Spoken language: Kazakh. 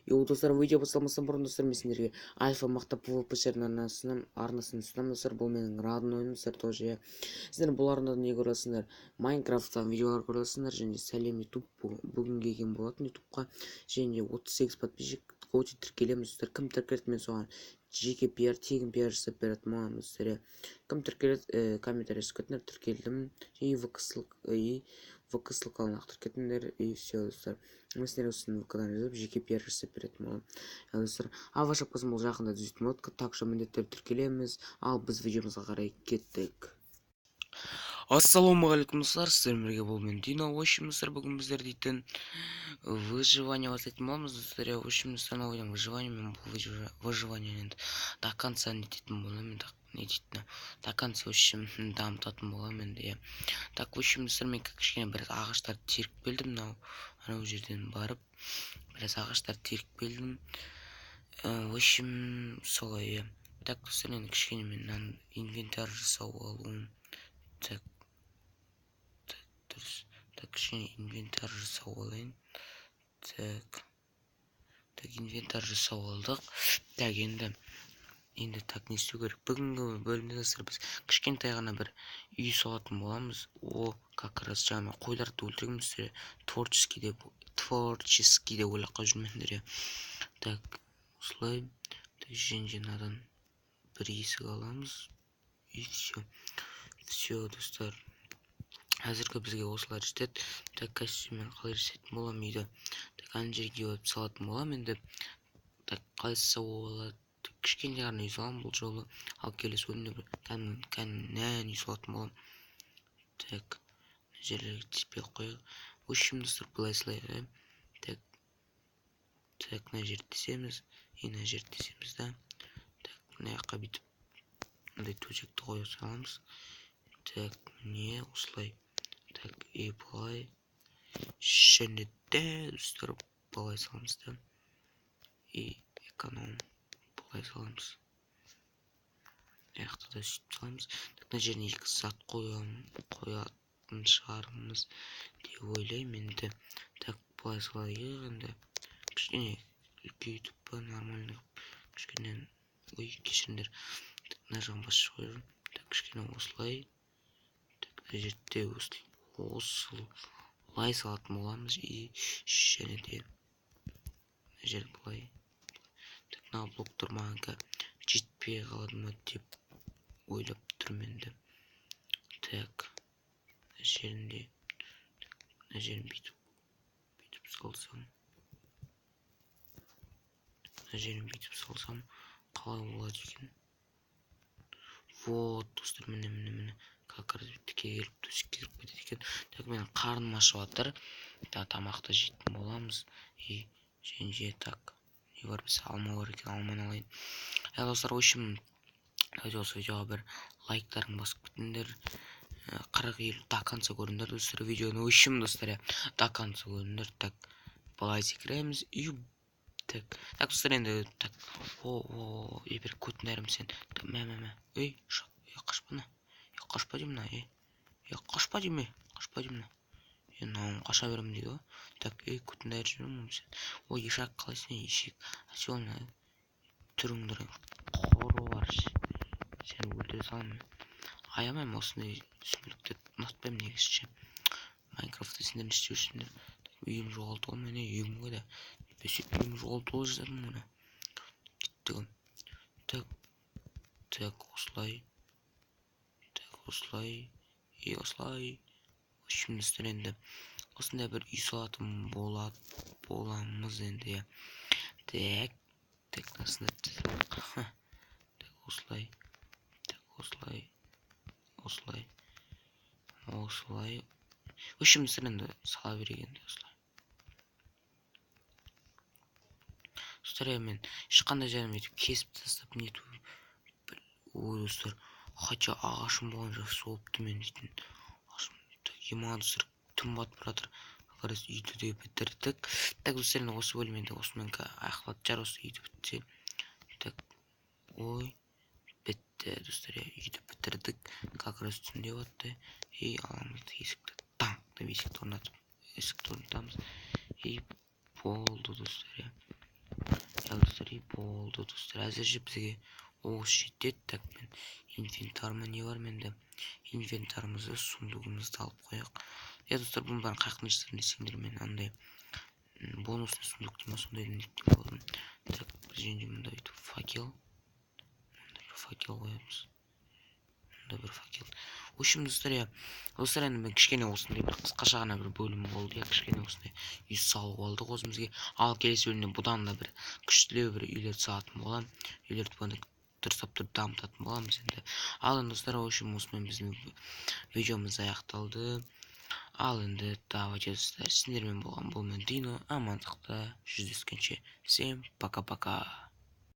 достар, видео басталмастан бұрын достар, мен сендерге альфа мақта PvP арнасын ұсынамын достар. Бұл менің родной ойыным достар тоже. Сіздер бұл арнада не көресіңдер? Майнкрафттан видеолар көресіңдер, және сәлем YouTube бүгін келген болатын YouTubeқа, және 38 подписчик коучи тіркелеміз достар. Кім тіркеледі, мен соған жеке пиар, тегін пиар жасап беретін боламын достар. Кім тіркеледі, комментарий жазып тіркелдім, и ВК ссылкаларын тіркетіңдер, и все достар. Мен сіздерге ұсынып ВК-дан жазып жеке пиар жасап беретін боламын достар. Ава шапкасын бұл жақында түзетін болады, так что міндетті тіркелеміз. Ал біз видеомызға қарай кеттік. Ассалаумағалейкум достар, сіздермен бұл мен Дина. В общем достар, бүгін біздер дейтін выживание бастайтын боламыз достар. В общем достар, ойдан выживание, мен бұл выживание до конца не дейтін боламын, до конца в общем дамытатын боламын енді. Так, в общем достар, мен кішкене біраз ағаштарды теріп келдім. Анау жерден барып біраз ағаштарды теріп келдім. В общем солай. Так достар, енді кішкене мен инвентарь жасау алуым. Так, кішкене инвентарь жасау алайын. Так, инвентарь жасау алдық. Так, енді так не істеу керек? Бүгінгі бөлімде достар, біз кішкентай ғана бір үй салатын боламыз. Как раз жаңа қойларды өлтіреміз. Творческий де ойлаққа жүрмендер. Так, осылай. Женженадан бір есік аламыз. И все достар. Әзірге бізге осылар жетеді. Так, костюммен қалай жасайтын боламын үйді. Так, ана жерге өтіп салатын боламын енді. Так, қалайса болады. Кішкене ғана үй саламын бұл жолы. Ал келесі бөлімде бір кәннен үй салатын боламын. Так, жерлерге тиспей қойық. В общем достар, былай слайға. Так, мына жерді тесеміз. Мына жерді тесеміз да. Так, мына жаққа бүйтіп мындай төсекті қойып саламыз. Так, не осылай. Так, и былай. Және де достар, былай саламыз да. И эконом былай саламыз. Аяқта да сөйтіп саламыз. Так, мына жеріне екі зат қоятын шығармыз деп ойлаймын енді. Так, былай салайық енді. Кішкене үлкейтіп па, нормально кішкене кешіріңдер. Так, мына жағын басшы қойып. Так, кішкене осылай. Так, мына жерде осылай салатын боламыз. И және де мына жер былай. Так, мына блоктар маған жетпей қалады ма деп ойлап тұрмын енді. Так, мына жерінде мына жерін бүйтіп салсам. Мына жерін бүйтіп салсам қалай болады екен. Вот достар, міне как раз бітке келіп төсекке кіріп кетеді екен. Так, менің қарным ашып жатыр. Тамақты жейтін боламыз. И және так, не бар, біз алма бар екен, алманы алайын. Достар, в общем осы видеоға бір лайктарын басып кетіңдер. 40-50 до конца көріңдер достар видеоны. В общем достар, до конца көріңдер. Так, былай секіреміз. И так достар, енді так. Ебір көтінәрім сен. Мә. Қашпа. Қашпа деймін. Қашпа деймін. Қаша беремін дейді. Так, көтінәрі жүрмін сен. Ешек қалайсың, ешек. Сен түріңдер қору бар. Сен өлтіре саламын. Аямаймын осындай сүмілікті ұнатпаймын негізінше. Майнкрафтта сендер істеу үшіндер. Үйім жоғалты ғой, мені үйім қойда. Үйім жоғалты ғой жаздадым мұны. Кеттігім. Так, осылай. И осылай. Үшіміздер енді осындай бір үй салатын боламыз енді. Так, насында так, осылай. Үшіміздер енді сала берегенде осылай. Достар, мен ешқандай жерім етіп кесіп тастап нету. Достар, хотя ағашым болған жақсы болыпты мен дейтін. Еман достар, түн батып жатыр. Қарас үйді де бітірдік. Так, достар, осы бөлімінде осымен аяқталады жар, осы үйді бітсе. Так, бітті достар, үйді бітірдік. Как раз түнде батты. И аламызды есікті таңқып есікті орнатамыз. И болды достар. болду достор. Азырчы бизге оғыз жетет. Так, мен инвентарыма не бар менде? Инвентарымызды, сундугумузду алып коек. Достор, bunun барын каяктан жасадым десеңдер, мен андай бонусный сундук дейм, сондай элек болдум. Так, биз жөнүндө мындай факел. Факел коебуз. Мындай бир факел. В общем, достор, эми мен кичкене болсун деп кыскача гана бир бөлүм болду. Кичкене болсун үй салып алдык өзүбүзгө. Ал келесі бөлүмдө будан да бир күчтүү бир үйлөр салатын болам. Үйлөрдү баны дұрыстап тұрып дамытатын боламыз енді. Ал енді достар, ошол менен биздин видеомуз аякталды. Ал енді давайте достар, сиздер менен болгон бул мен Дино. Амандыкта жүздескенче. Всем пока-пока.